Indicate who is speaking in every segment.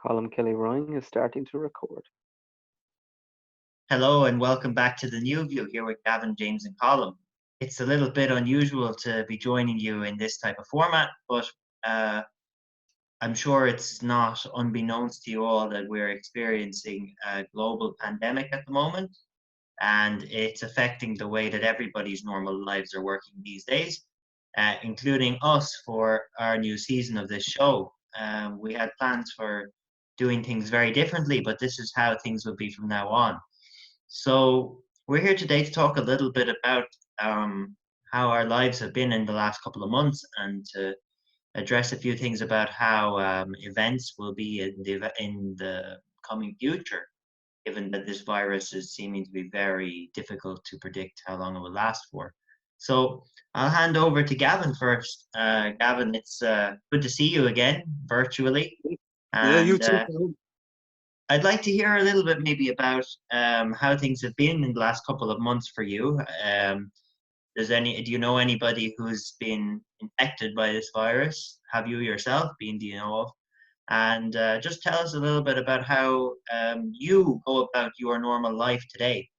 Speaker 1: Colin Kelly Ryan is starting to record.
Speaker 2: Hello and welcome back to the New View here with Gavin, James, and Colin. It's a little bit unusual to be joining you in this type of format, but uh, I'm sure it's not unbeknownst to you all that we're experiencing a global pandemic at the moment, and it's affecting the way that everybody's normal lives are working these days, including us for our new season of this show. We had plans for doing things very differently, but this is how things will be from now on. So we're here today to talk a little bit about how our lives have been in the last couple of months, and to address a few things about how events will be in the coming future, given that this virus is seeming to be very difficult to predict how long it will last for. So I'll hand over to Gavin first. Gavin, it's good to see you again virtually,
Speaker 3: Yeah, you
Speaker 2: and
Speaker 3: too.
Speaker 2: I'd like to hear a little bit maybe about how things have been in the last couple of months for you. Do you know anybody who's been infected by this virus? Have you yourself been, do you know of? And just tell us a little bit about how you go about your normal life today.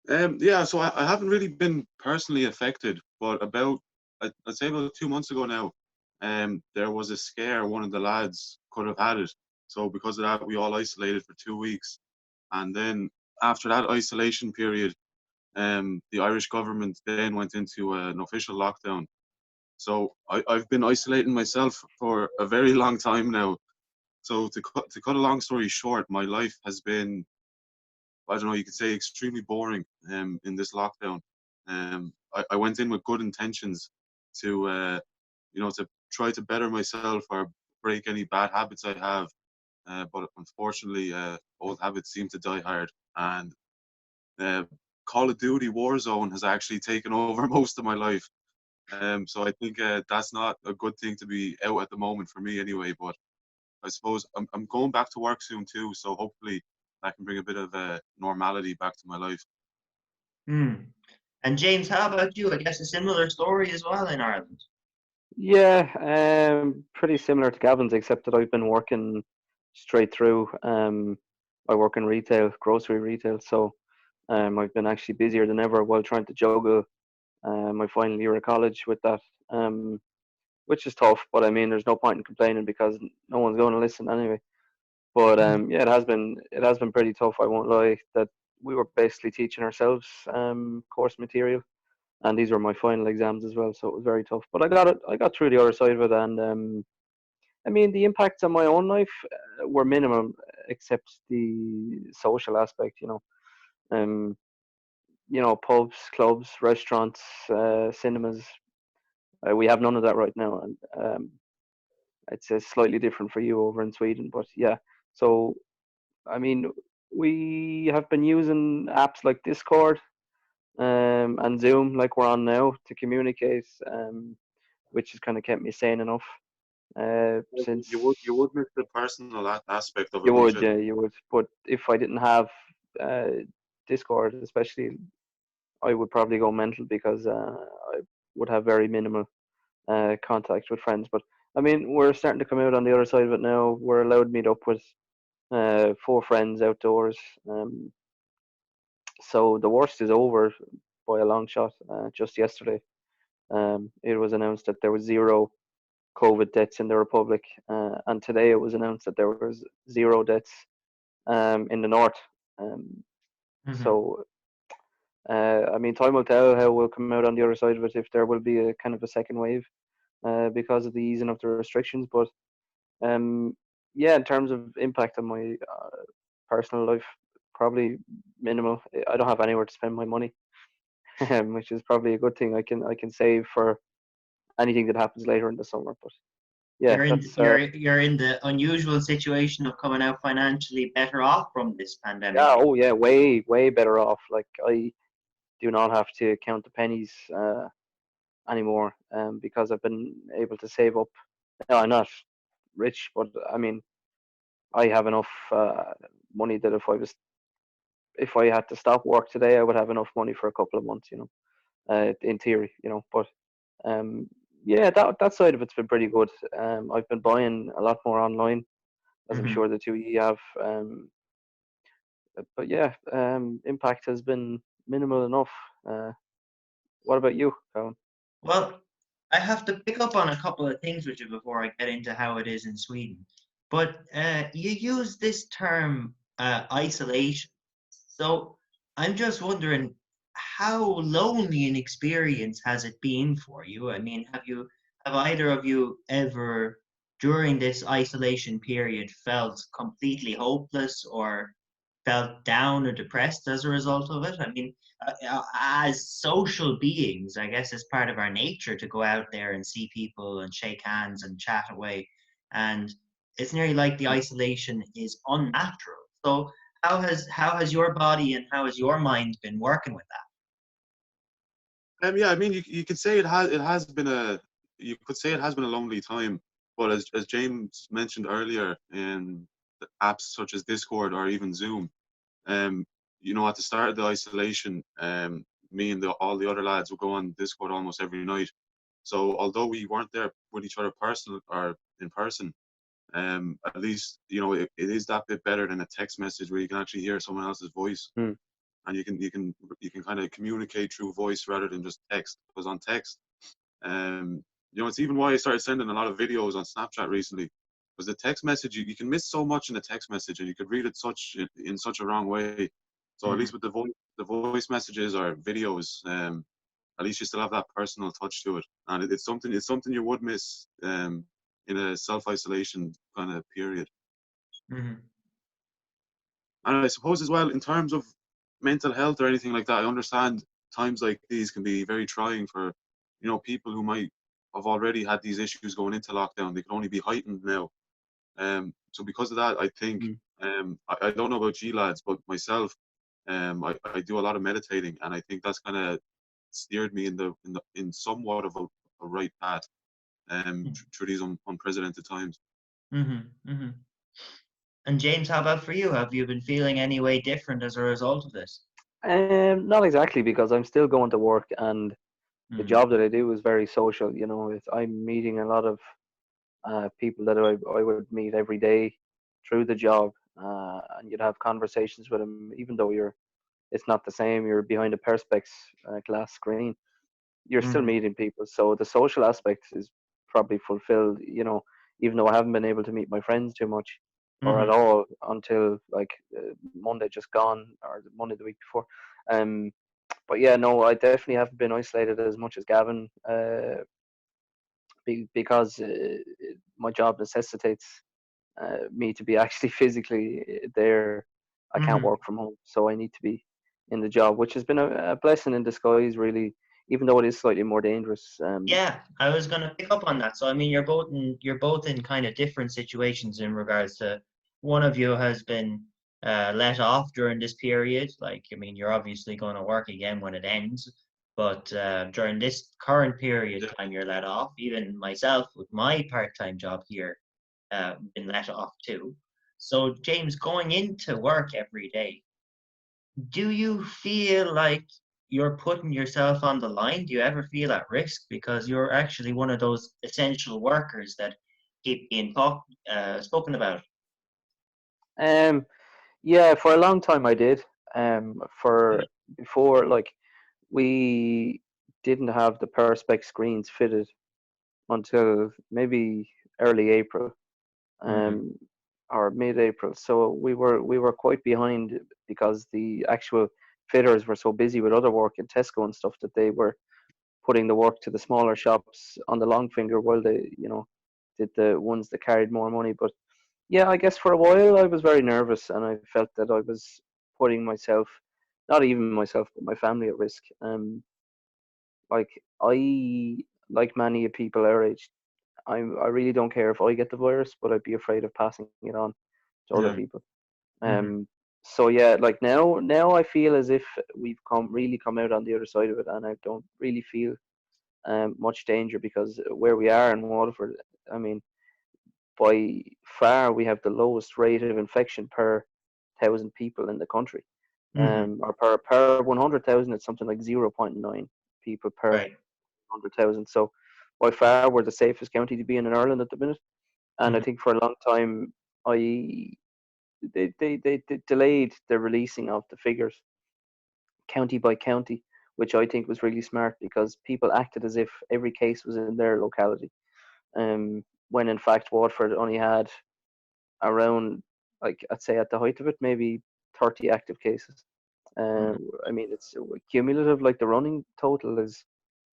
Speaker 3: Yeah, so I haven't really been personally affected, but I'd say about 2 months ago now, there was a scare. One of the lads could have had it. So because of that, we all isolated for 2 weeks. And then after that isolation period, the Irish government then went into an official lockdown. So I've been isolating myself for a very long time now. So to cut a long story short, my life has been, I don't know, you could say extremely boring in this lockdown. I went in with good intentions to, to try to better myself or break any bad habits I have. But unfortunately, old habits seem to die hard. And uh, Call of Duty Warzone has actually taken over most of my life. So I think that's not a good thing to be out at the moment for me anyway. But I suppose I'm going back to work soon too. So hopefully that can bring a bit of normality back to my life.
Speaker 2: Hmm. And James, how about you? I guess a similar story as well in Ireland.
Speaker 1: Yeah, pretty similar to Gavin's, except that I've been working straight through. I work in retail, grocery retail, so I've been actually busier than ever while trying to juggle my final year of college with that, which is tough. But I mean, there's no point in complaining because no one's going to listen anyway. But yeah, it has been pretty tough. I won't lie. That we were basically teaching ourselves course material, and these were my final exams as well, so it was very tough. But I got it. I got through the other side of it, and I mean, the impacts on my own life were minimal, except the social aspect. Um, pubs, clubs, restaurants, cinemas. We have none of that right now, and it's slightly different for you over in Sweden. But yeah, so I mean, we have been using apps like Discord and Zoom, like we're on now, to communicate, which has kind of kept me sane enough. Since
Speaker 3: You would miss the personal aspect of it,
Speaker 1: you
Speaker 3: wouldn't
Speaker 1: would,
Speaker 3: you?
Speaker 1: yeah, you would. But if I didn't have uh, Discord, especially, I would probably go mental because I would have very minimal contact with friends. But I mean, we're starting to come out on the other side of it now. We're allowed to meet up with four friends outdoors. So the worst is over by a long shot. Just yesterday, it was announced that there was zero COVID deaths in the Republic, and today it was announced that there was zero deaths in the north. Um,
Speaker 2: Hmm.
Speaker 1: so, I mean, time will tell how we'll come out on the other side of it if there will be a kind of a second wave because of the easing of the restrictions. But um, yeah, in terms of impact on my personal life, probably minimal. I don't have anywhere to spend my money, which is probably a good thing. I can save for anything that happens later in the summer. But yeah,
Speaker 2: You're in
Speaker 1: that's
Speaker 2: you're in the unusual situation of coming out financially better off from this pandemic.
Speaker 1: yeah. Oh yeah, way better off. Like I do not have to count the pennies anymore, because I've been able to save up. No, I'm not rich, but I mean, I have enough money that if I had to stop work today, I would have enough money for a couple of months. In theory. But um, yeah, that side of it's been pretty good. I've been buying a lot more online. as I'm
Speaker 2: Hmm.
Speaker 1: sure the two of you have. But yeah, impact has been minimal enough. Uh, what about you, Colin?
Speaker 2: Well, I have to pick up on a couple of things with you before I get into how it is in Sweden. But you use this term isolation. So I'm just wondering, how lonely an experience has it been for you? I mean, have either of you ever during this isolation period felt completely hopeless or felt down or depressed as a result of it? I mean, as social beings, I guess it's part of our nature to go out there and see people and shake hands and chat away. And it's nearly like the isolation is unnatural. So how has your body and how has your mind been working with
Speaker 3: Yeah, I mean, you could say it has been you could say it has been a lonely time, but as James mentioned earlier, in apps such as Discord or even Zoom, um, at the start of the isolation, me and all the other lads would go on Discord almost every night. So although we weren't there with each other personal or in person, at least it is that bit better than a text message where you can actually hear someone else's voice,
Speaker 1: Hmm.
Speaker 3: and you can kind of communicate through voice rather than just text. Because on text, it's even why I started sending a lot of videos on Snapchat recently. Because the text message, you can miss so much in the text message, and you could read it in such a wrong way. So at
Speaker 2: that?
Speaker 3: least with the voice messages or videos, at least you still have that personal touch to it, and it's something you would miss in a self isolation kind of period.
Speaker 2: Hmm.
Speaker 3: And I suppose as well, in terms of mental health or anything like that, I understand times like these can be very trying for, people who might have already had these issues going into lockdown. They can only be heightened now. So because of that, I think,
Speaker 1: Hmm.
Speaker 3: I don't know about G lads, but myself, I do a lot of meditating, and I think that's kind of steered me in somewhat of a right path, through these unprecedented times.
Speaker 2: Hmm. Hmm. And James, how about for you? Have you been feeling any way different as a result of this?
Speaker 1: Not exactly, because I'm still going to work, and the
Speaker 2: Mm-hmm.
Speaker 1: job that I do is very social. I'm meeting a lot of people that I would meet every day through the job, and you'd have conversations with them, even though it's not the same. You're behind a perspex glass screen. You're still
Speaker 2: Mm-hmm.
Speaker 1: meeting people, so the social aspect is probably fulfilled. Even though I haven't been able to meet my friends too much or at
Speaker 2: Mm-hmm.
Speaker 1: all until like Monday just gone, or the Monday the week before. Um, but yeah, no, I definitely haven't been isolated as much as Gavin, because my job necessitates me to be actually physically there. I can't
Speaker 2: Mm-hmm.
Speaker 1: work from home, so I need to be in the job, which has been a blessing in disguise, really, even though it is slightly more dangerous.
Speaker 2: Yeah, I was gonna pick up on that. So I mean, you're both in kind of different situations in regards to one of you has been let off during this period. Like, I mean, you're obviously going to work again when it ends, but during this current period
Speaker 3: Yeah.
Speaker 2: time, you're let off. Even myself, with my part-time job here, been let off too. So James, going into work every day, do you feel like you're putting yourself on the line? Do you ever feel at risk because you're actually one of those essential workers that keep being spoken about?
Speaker 1: Um, yeah, for a long time I did. For before, like, we didn't have the perspex screens fitted until maybe early April,
Speaker 2: Mm-hmm.
Speaker 1: um, or mid-April. So we were quite behind because the actual fitters were so busy with other work in Tesco and stuff that they were putting the work to the smaller shops on the long finger, while they, did the ones that carried more money. But yeah, I guess for a while I was very nervous, and I felt that I was putting myself, not even myself, but my family at risk. Like, I, like many people our age, I really don't care if I get the virus, but I'd be afraid of passing it on to other
Speaker 3: Yeah.
Speaker 1: people.
Speaker 2: Mm-hmm.
Speaker 1: Um, so yeah, like now I feel as if we've come out on the other side of it, and I don't really feel much danger, because where we are in Waterford, I mean, by far we have the lowest rate of infection per thousand people in the country.
Speaker 2: Mm-hmm.
Speaker 1: Or per 100,000, it's something like 0.9 people per
Speaker 2: Right.
Speaker 1: 100,000. So by far we're the safest county to be in Ireland at the minute. And I
Speaker 2: Mm-hmm.
Speaker 1: think for a long time I they delayed the releasing of the figures county by county, which I think was really smart because people acted as if every case was in their locality. When in fact Waterford only had around, like I'd say at the height of it, maybe 30 active cases. Uh,
Speaker 2: Mhm.
Speaker 1: I mean, it's cumulative. Like the running total is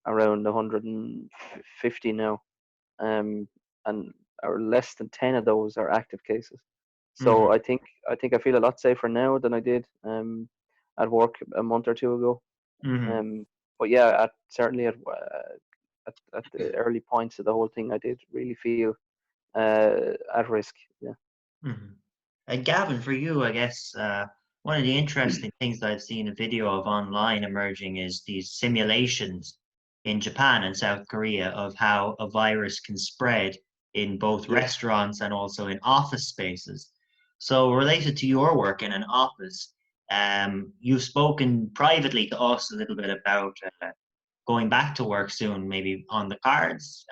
Speaker 1: around 150 now, um, and or less than 10 of those are active cases. So
Speaker 2: Mhm.
Speaker 1: I feel a lot safer now than I did at work a month or two ago.
Speaker 2: Mhm.
Speaker 1: Um, but yeah, certainly at the early points of the whole thing, I did really feel at risk. Yeah.
Speaker 2: Mhm. And Gavin, for you, I guess one of the interesting things that I've seen a video of online emerging is these simulations in Japan and South Korea of how a virus can spread in both
Speaker 3: Yeah.
Speaker 2: restaurants and also in office spaces. So, related to your work in an office, you've spoken privately to us a little bit about going back to work soon, maybe on the cards.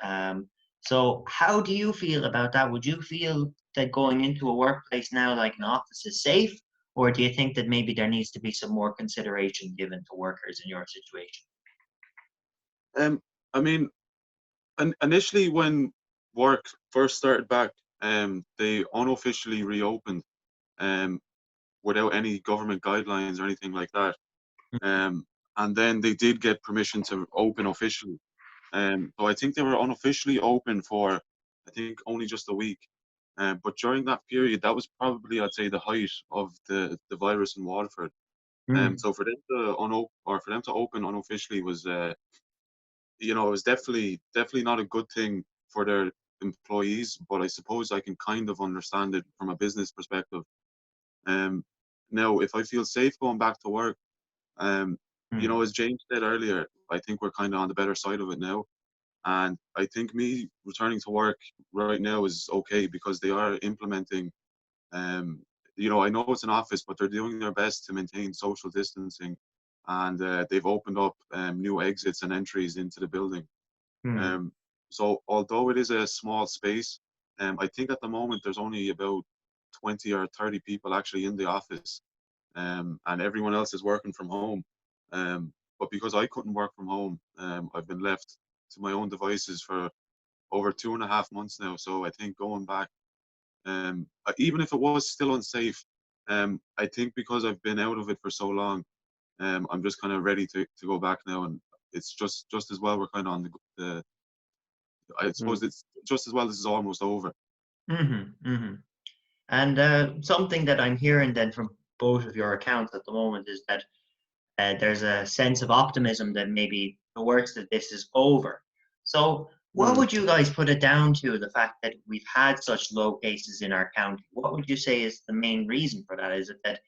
Speaker 2: So, how do you feel about that? Would you feel that going into a workplace now, like an office, is safe, or do you think that maybe there needs to be some more consideration given to workers in your situation?
Speaker 3: Um, I mean, initially when work first started back, they unofficially reopened, um, without any government guidelines or anything like that. Um, and then they did get permission to open officially. So I think they were unofficially open for, I think, only just a week. But during that period, that was probably, I'd say, the height of the virus in Waterford.
Speaker 2: Mm,
Speaker 3: So for them to or for them to open unofficially was, it was definitely not a good thing for their employees. But I suppose I can kind of understand it from a business perspective. Um, Now, if I feel safe going back to work, um,
Speaker 2: mm,
Speaker 3: as James said earlier, I think we're kind of on the better side of it now. And I think me returning to work right now is okay because they are implementing, um, I know it's an office, but they're doing their best to maintain social distancing. And they've opened up new exits and entries into the building.
Speaker 2: mm,
Speaker 3: Um, so although it is a small space, I think at the moment there's only about 20 or 30 people actually in the office, and everyone else is working from home. But because I couldn't work from home, I've been left to my own devices for over 2.5 months now. So I think going back, even if it was still unsafe, I think because I've been out of it for so long, I'm just kind of ready to go back now. And it's just as well we're kind of on the I
Speaker 1: Mm.
Speaker 3: suppose it's just as well this is almost over.
Speaker 2: mhm, mhm. And something that I'm hearing then from both of your accounts at the moment is that there's a sense of optimism that maybe the worst of this is over. So, what
Speaker 1: Mm.
Speaker 2: would you guys put it down to, the fact that we've had such low cases in our county? What would you say is the main reason for that? Is it that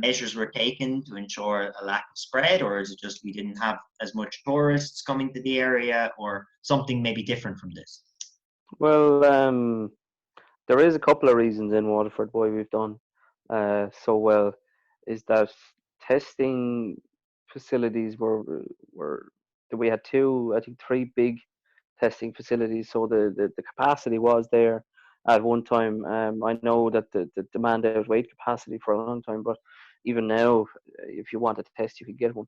Speaker 2: measures were taken to ensure a lack of spread, or is it just we didn't have as much tourists coming to the area, or something maybe different from this?
Speaker 1: Well, there is a couple of reasons in Waterford why we've done so well. Is that testing facilities were we had two, I think three big testing facilities. So the capacity was there at one time. I know that the demand outweighed capacity for a long time, but even now, if you want a test, you could get one.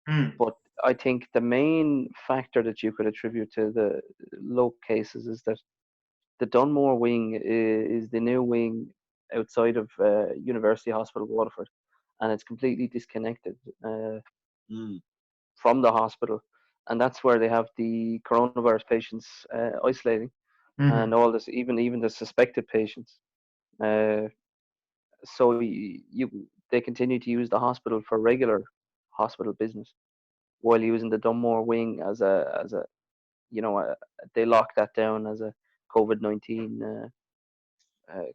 Speaker 2: Mm,
Speaker 1: But I think the main factor that you could attribute to the low cases is that the Dunmore wing is the new wing outside of University Hospital Waterford, and it's completely disconnected
Speaker 3: Mm,
Speaker 1: from the hospital, and that's where they have the coronavirus patients isolating,
Speaker 2: mhm,
Speaker 1: and all this, even the suspected patients. Uh, so they continue to use the hospital for regular hospital business while using the Dunmore wing as a they locked that down as a COVID-19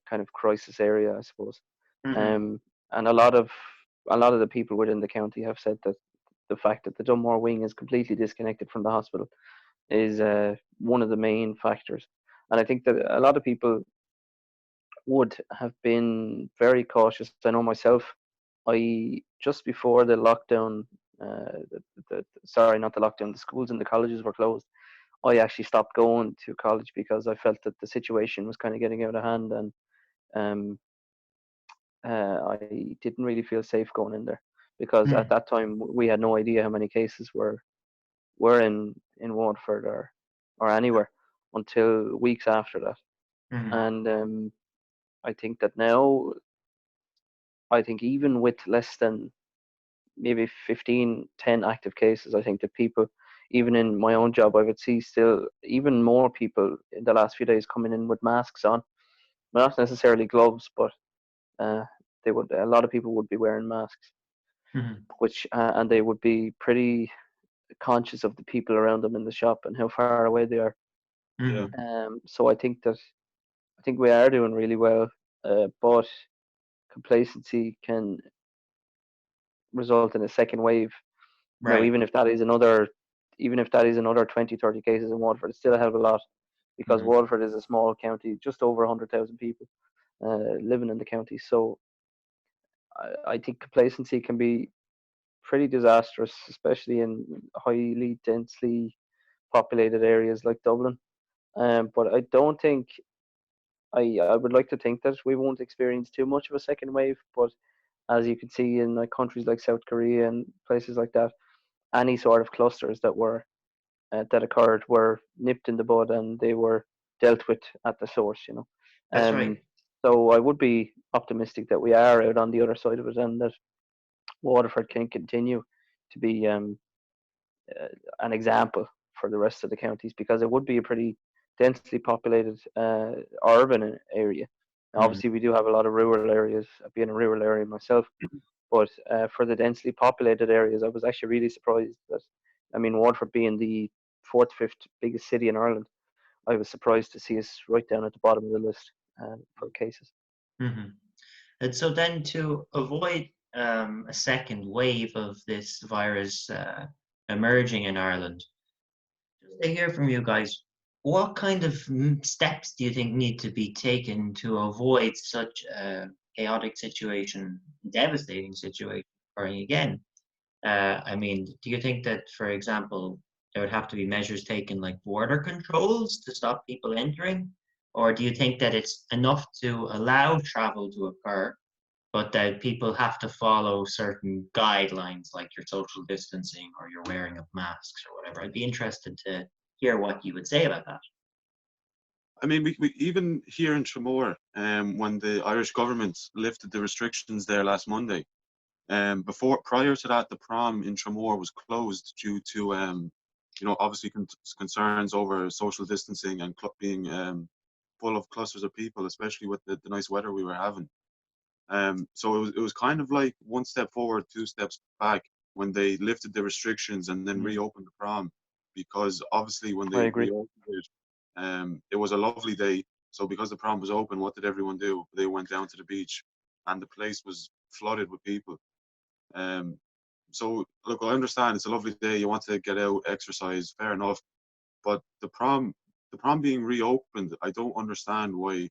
Speaker 1: kind of crisis area, I suppose.
Speaker 2: mhm,
Speaker 1: Um, and a lot of the people within the county have said that the fact that the Dunmore wing is completely disconnected from the hospital is one of the main factors. And I think that a lot of people would have been very cautious. I know myself. I just before the lockdown, sorry, not the lockdown, the schools and the colleges were closed. I actually stopped going to college because I felt that the situation was kind of getting out of hand, and um, I didn't really feel safe going in there because at
Speaker 2: Mm,
Speaker 1: that time we had no idea how many cases were in Waterford or anywhere until weeks after that.
Speaker 2: mm,
Speaker 1: And I think that now, I think even with less than maybe 15, 10 active cases, I think that people, even in my own job, I would see still even more people in the last few days coming in with masks on. Not necessarily gloves, but uh, they would. A lot of people would be wearing masks,
Speaker 2: mm,
Speaker 1: which and they would be pretty conscious of the people around them in the shop and how far away they are.
Speaker 3: Yeah.
Speaker 2: mm.
Speaker 1: So I think we are doing really well, but complacency can result in a second wave. Now,
Speaker 2: Right.
Speaker 1: even if that is another 20, 30 cases in Waterford, it's still a hell of a lot because
Speaker 2: Mm,
Speaker 1: Waterford is a small county, just over 100,000 people living in the county. So I think complacency can be pretty disastrous, especially in highly densely populated areas like Dublin. But I don't think I would like to think that we won't experience too much of a second wave. But as you can see in like countries like South Korea and places like that, any sort of clusters that occurred were nipped in the bud and they were dealt with at the source.
Speaker 2: that's right.
Speaker 1: Um, so I would be optimistic that we are out on the other side of it and that Waterford can continue to be uh, an example for the rest of the counties because it would be a pretty densely populated urban area. Now,
Speaker 2: Mm,
Speaker 1: obviously, we do have a lot of rural areas. Being a rural area myself, but for the densely populated areas, I was actually really surprised that, I mean, Waterford being the fourth, fifth biggest city in Ireland, I was surprised to see us right down at the bottom of the list for cases.
Speaker 2: mm. And so then to avoid a second wave of this virus emerging in Ireland, just to hear from you guys, what kind of steps do you think need to be taken to avoid such a chaotic situation, devastating situation occurring again? I mean, do you think that, for example, there would have to be measures taken like border controls to stop people entering? Or do you think that it's enough to allow travel to occur, but that people have to follow certain guidelines like your social distancing or your wearing of masks or whatever? I'd be interested to hear what you would say about that.
Speaker 3: I mean, we even here in Tramore, when the Irish government lifted the restrictions there last Monday, prior to that, the prom in Tramore was closed due to, obviously concerns over social distancing and being full of clusters of people, especially with the nice weather we were having. So it was kind of like one step forward, two steps back when they lifted the restrictions and then
Speaker 2: Mm,
Speaker 3: reopened the prom, because obviously when
Speaker 1: I
Speaker 3: they
Speaker 1: agree.
Speaker 3: reopened it, it was a lovely day. So because the prom was open, what did everyone do? They went down to the beach, and the place was flooded with people. Um, so look, I understand it's a lovely day. You want to get out, exercise, fair enough. But the prom being reopened, I don't understand why.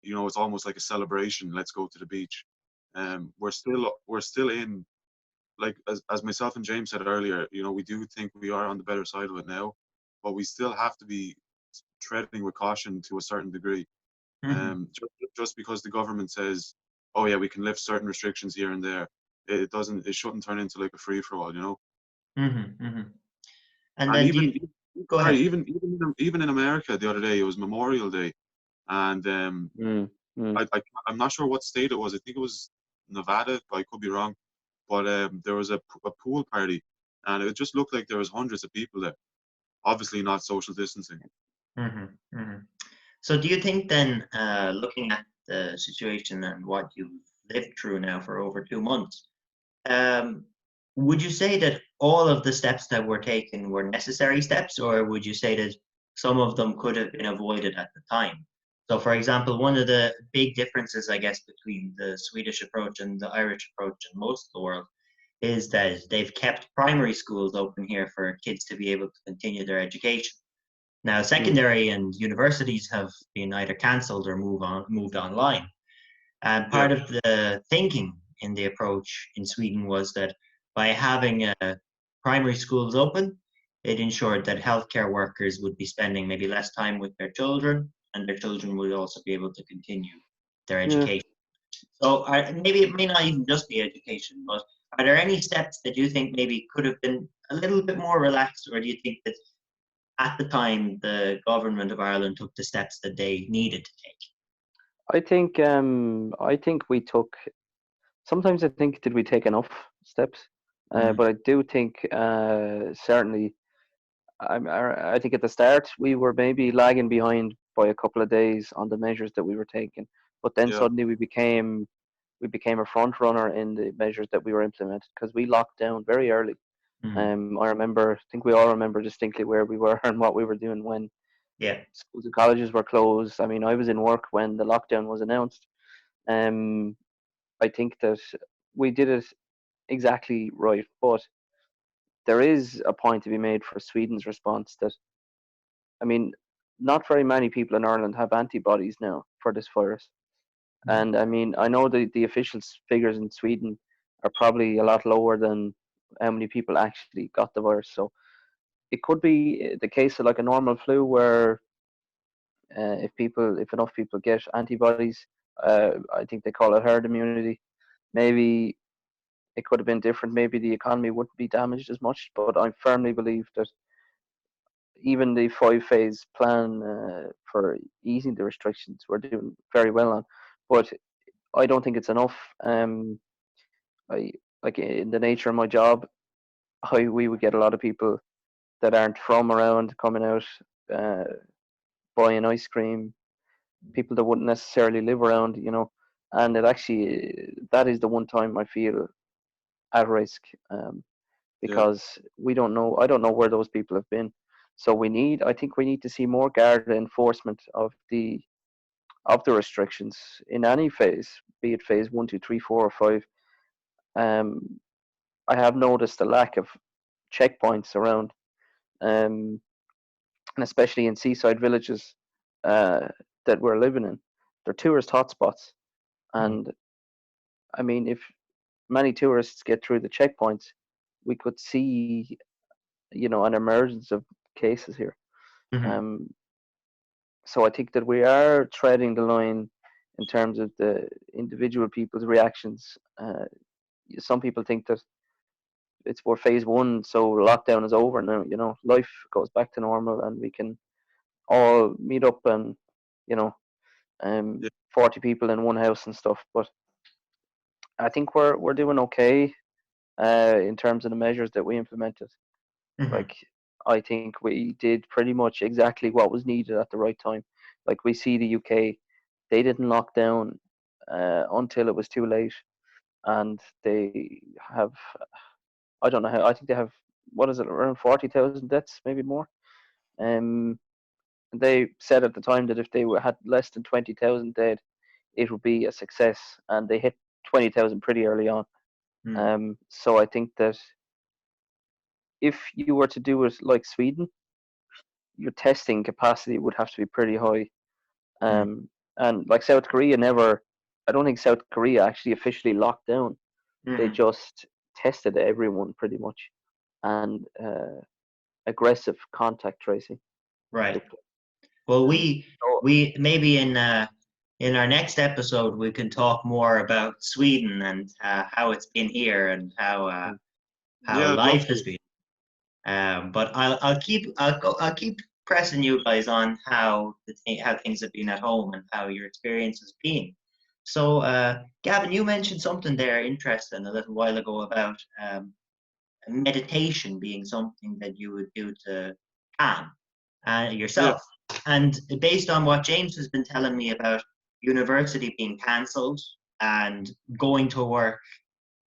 Speaker 3: It's almost like a celebration. Let's go to the beach. We're still in, like as myself and James said earlier. We do think we are on the better side of it now, but we still have to be treading with caution to a certain degree.
Speaker 2: mhm,
Speaker 3: Just because the government says, "Oh yeah, we can lift certain restrictions here and there," it doesn't. It shouldn't turn into like a free for all.
Speaker 2: mhm, mhm. And
Speaker 3: And
Speaker 2: then do you go
Speaker 3: sorry,
Speaker 2: ahead?
Speaker 3: even in America the other day, it was Memorial Day, and
Speaker 1: Mm, mm.
Speaker 3: I'm not sure what state it was. I think it was Nevada, but I could be wrong. But there was a pool party, and it just looked like there was hundreds of people there. Obviously, not social distancing.
Speaker 2: Mhm, mhm. So do you think then, looking at the situation and what you've lived through now for over 2 months, um, would you say that all of the steps that were taken were necessary steps, or would you say that some of them could have been avoided at the time? So, for example, one of the big differences, I guess, between the Swedish approach and the Irish approach in most of the world is that they've kept primary schools open here for kids to be able to continue their education. Now,
Speaker 1: Mm.
Speaker 2: secondary and universities have been either cancelled or moved online. And
Speaker 3: Yeah,
Speaker 2: part of the thinking in the approach in Sweden was that by having primary schools open, it ensured that healthcare workers would be spending maybe less time with their children, and their children would also be able to continue their
Speaker 1: Yeah.
Speaker 2: education. So maybe it may not even just be education, but are there any steps that you think maybe could have been a little bit more relaxed, or do you think that at the time the government of Ireland took the steps that they needed to take?
Speaker 1: I think we took. Sometimes I think did we take enough steps,
Speaker 2: Mm,
Speaker 1: but I do think certainly. I think at the start we were maybe lagging behind by a couple of days on the measures that we were taking, but then
Speaker 3: Yeah,
Speaker 1: suddenly we became a front runner in the measures that we were implementing because we locked down very early.
Speaker 2: mm,
Speaker 1: I remember, I think we all remember distinctly where we were and what we were doing when
Speaker 2: yeah.
Speaker 1: schools and colleges were closed. I mean, I was in work when the lockdown was announced. Um, I think that we did it exactly right, but there is a point to be made for Sweden's response that, I mean, not very many people in Ireland have antibodies now for this virus.
Speaker 2: Mm,
Speaker 1: And I mean, I know the official figures in Sweden are probably a lot lower than how many people actually got the virus. So it could be the case of like a normal flu where if enough people get antibodies, I think they call it herd immunity. Maybe it could have been different. Maybe the economy wouldn't be damaged as much. But I firmly believe that even the 5 phase plan for easing the restrictions we're doing very well on. But I don't think it's enough. I like in the nature of my job, we would get a lot of people that aren't from around coming out, uh, buying ice cream. People that wouldn't necessarily live around, and it actually that is the one time I feel at risk,
Speaker 3: yeah,
Speaker 1: because we don't know. I don't know where those people have been. So I think we need to see more guarded enforcement of the restrictions in any phase, be it phase one, two, three, four, or five. Um, I have noticed a lack of checkpoints around, and especially in seaside villages uh, that we're living in. They're tourist hotspots,
Speaker 2: mm,
Speaker 1: and I mean, if many tourists get through the checkpoints, we could see, an emergence of cases here.
Speaker 2: mhm,
Speaker 1: Um, so I think that we are treading the line in terms of the individual people's reactions. Some people think that we're phase one, so lockdown is over now. Life goes back to normal, and we can all meet up and, you know,
Speaker 3: yeah,
Speaker 1: 40 people in one house and stuff. But I think we're doing okay in terms of the measures that we implemented.
Speaker 2: mhm,
Speaker 1: Like, I think we did pretty much exactly what was needed at the right time. Like, we see the UK, they didn't lock down until it was too late, and they have, I don't know how, I think they have, what is it, around 40,000 deaths, maybe more. Um, they said at the time that if they had less than 20,000 dead, it would be a success, and they hit 20,000 pretty early on.
Speaker 2: mm,
Speaker 1: So I think that if you were to do it like Sweden, your testing capacity would have to be pretty high.
Speaker 2: mm,
Speaker 1: And like South Korea never, I don't think South Korea actually officially locked down. They
Speaker 2: mhm.
Speaker 1: just tested everyone pretty much, and aggressive contact tracing.
Speaker 2: Right.
Speaker 1: It,
Speaker 2: Well,
Speaker 1: um, so
Speaker 2: we maybe in our next episode we can talk more about Sweden and how it's been here and how
Speaker 3: yeah. I'd love
Speaker 2: life has
Speaker 3: to.
Speaker 2: been. But I'll keep pressing you guys on how things have been at home and how your experience has been. So, Gavin, you mentioned something there interesting a little while ago about meditation being something that you would do to calm
Speaker 3: Yeah,
Speaker 2: yourself. And based on what James has been telling me about university being cancelled and going to work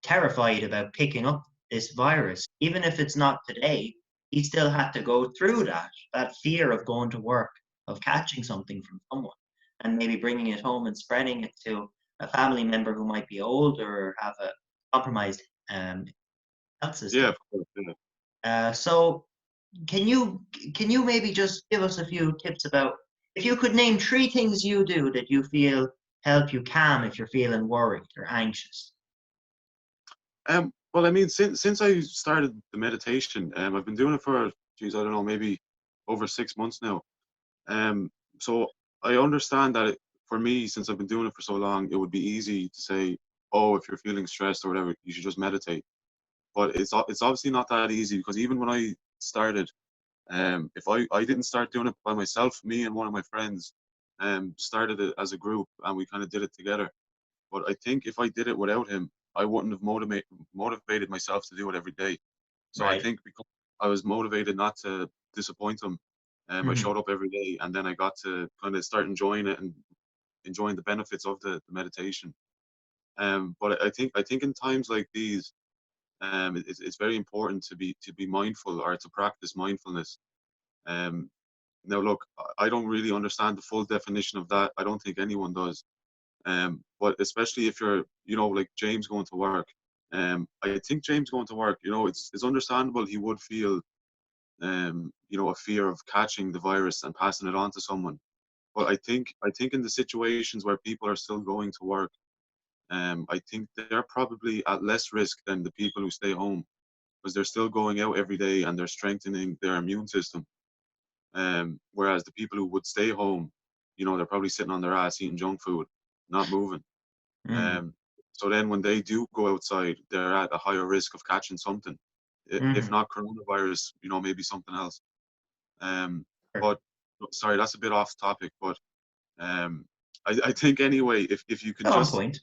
Speaker 2: terrified about picking up this virus, even if it's not today, he still had to go through that fear of going to work, of catching something from someone, and maybe bringing it home and spreading it to a family member who might be older or have a compromised um, health
Speaker 3: yeah,
Speaker 2: system.
Speaker 3: of course, yeah.
Speaker 2: So can you maybe just give us a few tips about if you could name three things you do that you feel help you calm if you're feeling worried or anxious?
Speaker 3: Well, I mean, since I started the meditation, I've been doing it for, geez, I don't know, maybe over 6 months now. Um, so I understand that for me, since I've been doing it for so long, it would be easy to say, oh, if you're feeling stressed or whatever, you should just meditate. But it's obviously not that easy, because even when I started, if I didn't start doing it by myself, me and one of my friends started it as a group, and we kind of did it together. But I think if I did it without him, I wouldn't have motivated myself to do it every day. So I
Speaker 2: Right.
Speaker 3: think because I was motivated not to disappoint him, I
Speaker 2: Hmm.
Speaker 3: showed up every day, and then I got to kind of start enjoying it and enjoying the benefits of the meditation. But I think in times like these, it's very important to be mindful, or to practice mindfulness. Um, Now, look, I don't really understand the full definition of that. I don't think anyone does. But especially if you're, like James going to work. I think James going to work, it's understandable he would feel, a fear of catching the virus and passing it on to someone. But I think in the situations where people are still going to work, I think they're probably at less risk than the people who stay home, because they're still going out every day and they're strengthening their immune system. Whereas the people who would stay home, they're probably sitting on their ass eating junk food, not moving.
Speaker 2: Hmm.
Speaker 3: Um, so then when they do go outside, they're at a higher risk of catching something. If
Speaker 2: Hmm.
Speaker 3: not coronavirus, maybe something else. Um,
Speaker 2: Sure.
Speaker 3: but sorry, that's a bit off topic. But um, I think anyway, if you can
Speaker 2: No, on
Speaker 3: just
Speaker 2: point.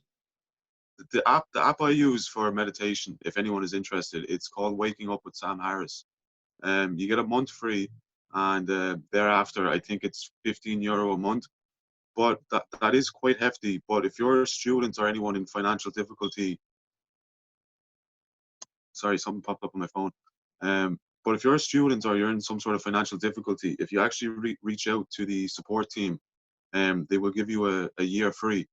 Speaker 3: the app I use for meditation, if anyone is interested, it's called Waking Up with Sam Harris. You get a month free, and thereafter, I think it's €15 a month. But that is quite hefty. But if you're a student or anyone in financial difficulty, sorry, something popped up on my phone. But if you're a student or you're in some sort of financial difficulty, if you actually reach out to the support team, they will give you a year free.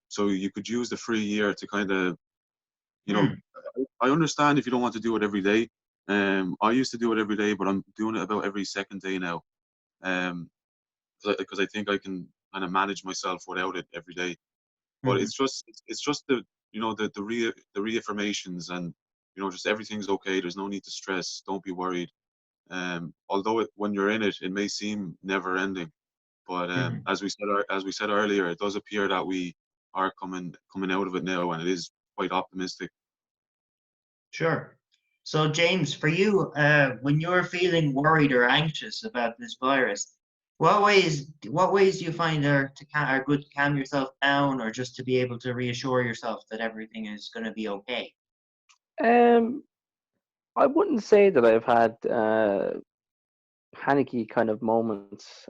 Speaker 3: So you could use the free year to kind of, you know,
Speaker 2: Hmm.
Speaker 3: I understand if you don't want to do it every day. I used to do it every day, but I'm doing it about every second day now. Um, because I think I can kind of manage myself without it every day. But
Speaker 2: Hmm.
Speaker 3: it's just the reaffirmations, and just everything's okay. There's no need to stress. Don't be worried. Although when you're in it, it may seem never ending. But
Speaker 2: Hmm.
Speaker 3: as we said earlier, it does appear that we are coming out of it now, and it is quite optimistic.
Speaker 2: Sure. So, James, for you, when you're feeling worried or anxious about this virus, what ways do you find are good to calm yourself down, or just to be able to reassure yourself that everything is going to be okay?
Speaker 1: Um, I wouldn't say that I've had panicky kind of moments.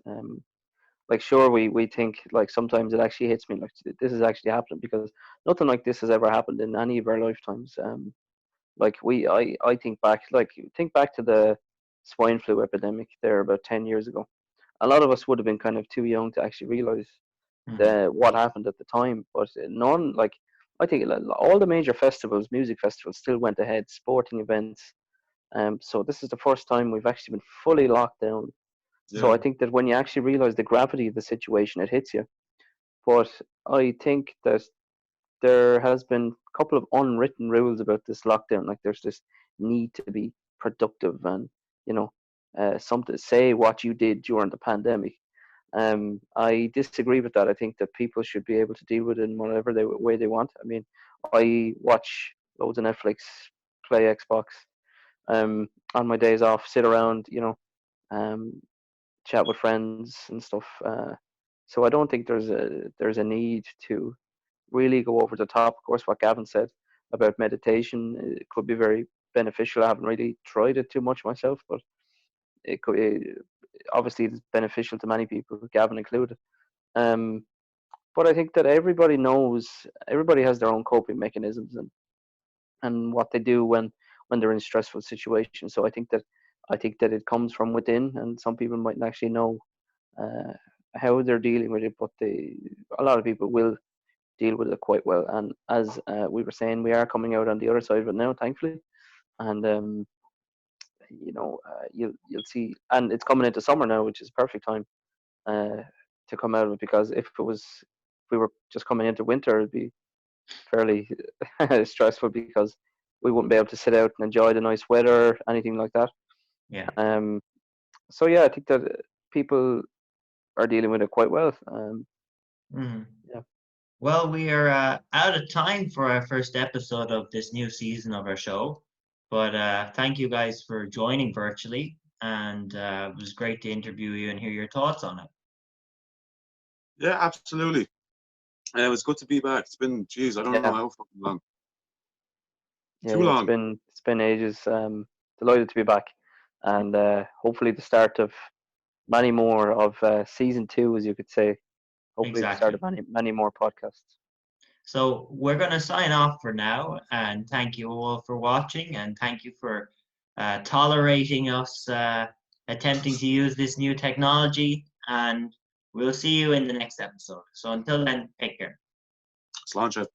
Speaker 1: Like, sure, we think like sometimes it actually hits me like this is actually happening because nothing like this has ever happened in any of our lifetimes. Like I think back to the swine flu epidemic there about 10 years ago. A lot of us would have been kind of too young to actually realize
Speaker 2: Hmm.
Speaker 1: the what happened at the time, but none like I think all the major festivals, music festivals, still went ahead, sporting events. So this is the first time we've actually been fully locked down. So
Speaker 3: Yeah,
Speaker 1: I think that when you actually realize the gravity of the situation, it hits you. But I think that there has been a couple of unwritten rules about this lockdown. Like there's this need to be productive and you know something say what you did during the pandemic. I disagree with that. I think that people should be able to deal with it in whatever way they want. I mean, I watch loads of Netflix, play Xbox, on my days off, sit around, um, chat with friends and stuff. So I don't think there's a need to really go over the top. Of course, what Gavin said about meditation, it could be very beneficial. I haven't really tried it too much myself, but obviously it's beneficial to many people, Gavin included. Um, but I think that everybody has their own coping mechanisms and what they do when they're in stressful situations. So I think that it comes from within, and some people mightn't actually know uh, how they're dealing with it, but a lot of people will deal with it quite well. And as we were saying, we are coming out on the other side of it now, thankfully. And you'll see, and it's coming into summer now, which is perfect time uh, to come out of it. Because if we were just coming into winter, it'd be fairly stressful because we wouldn't be able to sit out and enjoy the nice weather, anything like that.
Speaker 2: Yeah.
Speaker 1: Um, so yeah, I think that people are dealing with it quite well.
Speaker 2: Mhm.
Speaker 1: Yeah.
Speaker 2: Well, we are out of time for our first episode of this new season of our show. But thank you guys for joining virtually. And it was great to interview you and hear your thoughts on it.
Speaker 3: Yeah, absolutely. It was good to be back. It's been, geez, I don't know
Speaker 1: Yeah.
Speaker 3: how fucking long.
Speaker 1: Yeah,
Speaker 3: Too
Speaker 1: yeah,
Speaker 3: long.
Speaker 1: it's been ages. Delighted to be back, and hopefully the start of many more of season 2, as you could say. Hopefully the start
Speaker 2: Exactly.
Speaker 1: of many more podcasts.
Speaker 2: So we're going to sign off for now. And thank you all for watching. And thank you for tolerating us attempting to use this new technology. And we'll see you in the next episode. So until then, take care.
Speaker 3: Sláinte.